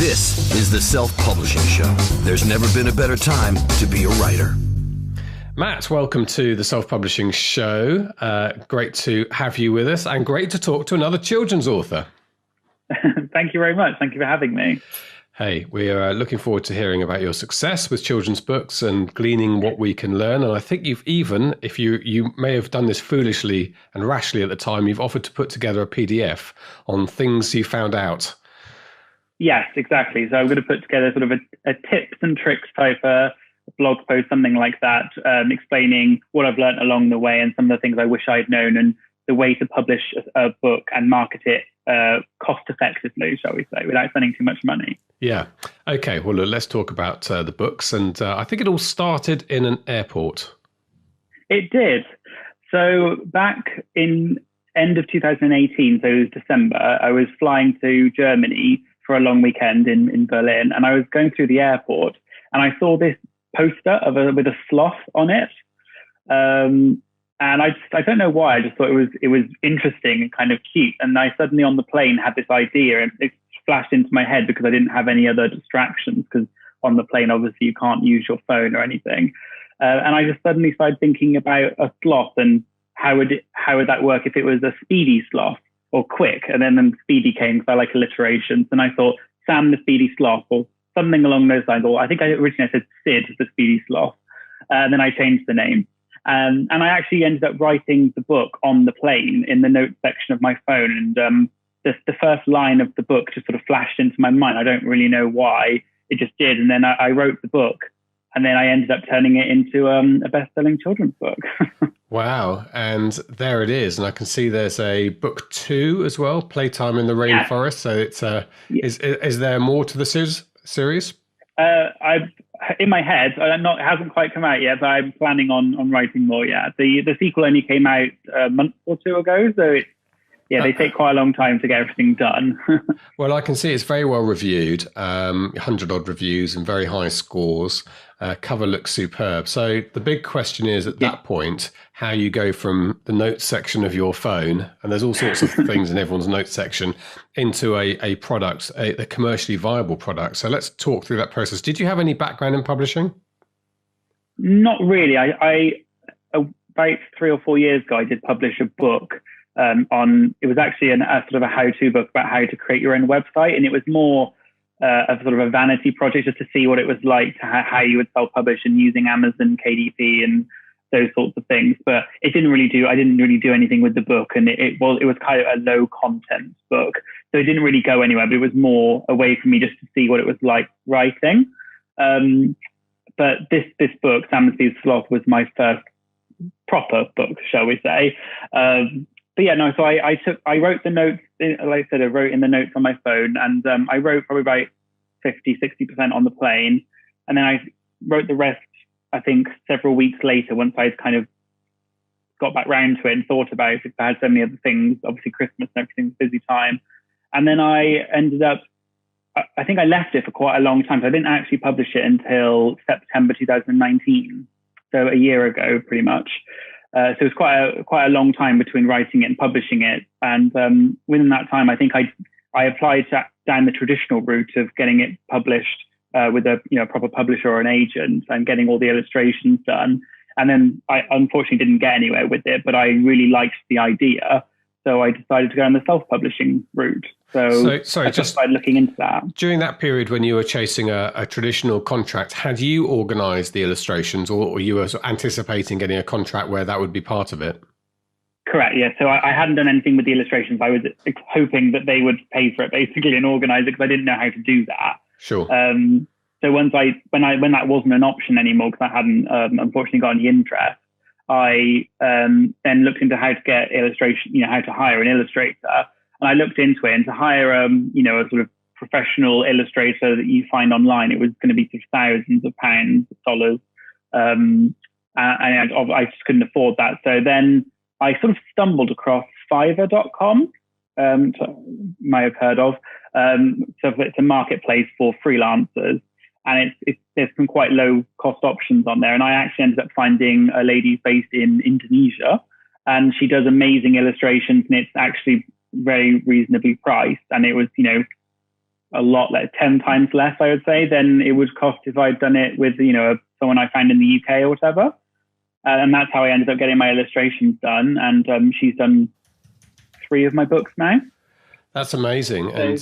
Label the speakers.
Speaker 1: This is the Self-Publishing Show. There's never been a better time to be a writer.
Speaker 2: Matt, welcome to the Self-Publishing Show. Great to have you with us and great to talk to another children's author.
Speaker 3: Thank you very much. Thank you for having me.
Speaker 2: Hey, we are looking forward to hearing about your success with children's books and gleaning what we can learn. And I think you've even, if you may have done this foolishly and rashly at the time, you've offered to put together a PDF on things you found out.
Speaker 3: Yes, exactly. So I'm going to put together sort of a tips and tricks type blog post, something like that, explaining what I've learned along the way and some of the things I wish I'd known and the way to publish a book and market it cost effectively, shall we say, without spending too much money.
Speaker 2: Yeah. Okay. Well, let's talk about the books. And I think it all started in an airport.
Speaker 3: It did. So back in end of 2018, so it was December, I was flying to Germany for a long weekend in Berlin. And I was going through the airport and I saw this poster with a sloth on it. And I don't know why, I just thought it was interesting and kind of cute. And I suddenly on the plane had this idea and it flashed into my head because I didn't have any other distractions, because on the plane, obviously you can't use your phone or anything. And I just suddenly started thinking about a sloth and how would that work if it was a speedy sloth or quick? And then speedy came because I like alliterations. And I thought Sam the Speedy Sloth or something along those lines. Or I think originally I said Sid the Speedy Sloth. And then I changed the name. And I actually ended up writing the book on the plane in the notes section of my phone. And the first line of the book just sort of flashed into my mind. I don't really know why, it just did. And then I wrote the book and then I ended up turning it into a best-selling children's book.
Speaker 2: Wow. And there it is. And I can see there's a book 2 as well, Playtime in the Rainforest. So it's is there more to the series? In my head, it hasn't quite come out yet, but I'm planning on writing more. Yeah, the sequel only came out a month or two ago, so they take quite a long time to get everything done. Well, I can see it's very well reviewed, 100 odd reviews and very high scores. Cover looks superb. So the big question is at that point, how you go from the notes section of your phone, and there's all sorts of things in everyone's notes section, into a product, a commercially viable product. So let's talk through that process. Did you have any background in publishing?
Speaker 3: Not really. I about 3 or 4 years ago, I did publish a book it was actually a sort of a how-to book about how to create your own website. And it was more of sort of a vanity project just to see what it was like, how you would self-publish and using Amazon, KDP and those sorts of things. But I didn't really do anything with the book. And it was kind of a low content book. So it didn't really go anywhere, but it was more a way for me just to see what it was like writing. But this book, Sam the Speedy Sloth, was my first proper book, shall we say. But yeah, no, so I wrote the notes, like I said, I wrote in the notes on my phone, and I wrote probably about 50-60% on the plane. And then I wrote the rest, I think, several weeks later, once I'd kind of got back round to it and thought about it, because I had so many other things, obviously Christmas and everything was a busy time. And then I ended up, I think I left it for quite a long time. So I didn't actually publish it until September 2019. So a year ago, pretty much. So it was quite a long time between writing it and publishing it. And within that time, I think I applied down the traditional route of getting it published with a proper publisher or an agent and getting all the illustrations done. And then I unfortunately didn't get anywhere with it, but I really liked the idea. So I decided to go on the self-publishing route. So I just started looking into that.
Speaker 2: During that period when you were chasing a traditional contract, had you organised the illustrations or you were anticipating getting a contract where that would be part of it?
Speaker 3: Correct, yeah. So I hadn't done anything with the illustrations. I was hoping that they would pay for it basically and organise it because I didn't know how to do that.
Speaker 2: Sure.
Speaker 3: So when that wasn't an option anymore because I hadn't unfortunately got any interest, I then looked into how to get illustration, how to hire an illustrator. And I looked into it, and to hire, a sort of professional illustrator that you find online, it was going to be sort of thousands of pounds, dollars. And I just couldn't afford that. So then I sort of stumbled across Fiverr.com, you might have heard of. So it's a marketplace for freelancers. And there's some quite low cost options on there. And I actually ended up finding a lady based in Indonesia, and she does amazing illustrations, and it's actually very reasonably priced. And it was, a lot, like 10 times less, I would say, than it would cost if I'd done it with, someone I found in the UK or whatever. And that's how I ended up getting my illustrations done. And she's done 3 of my books now.
Speaker 2: That's amazing. And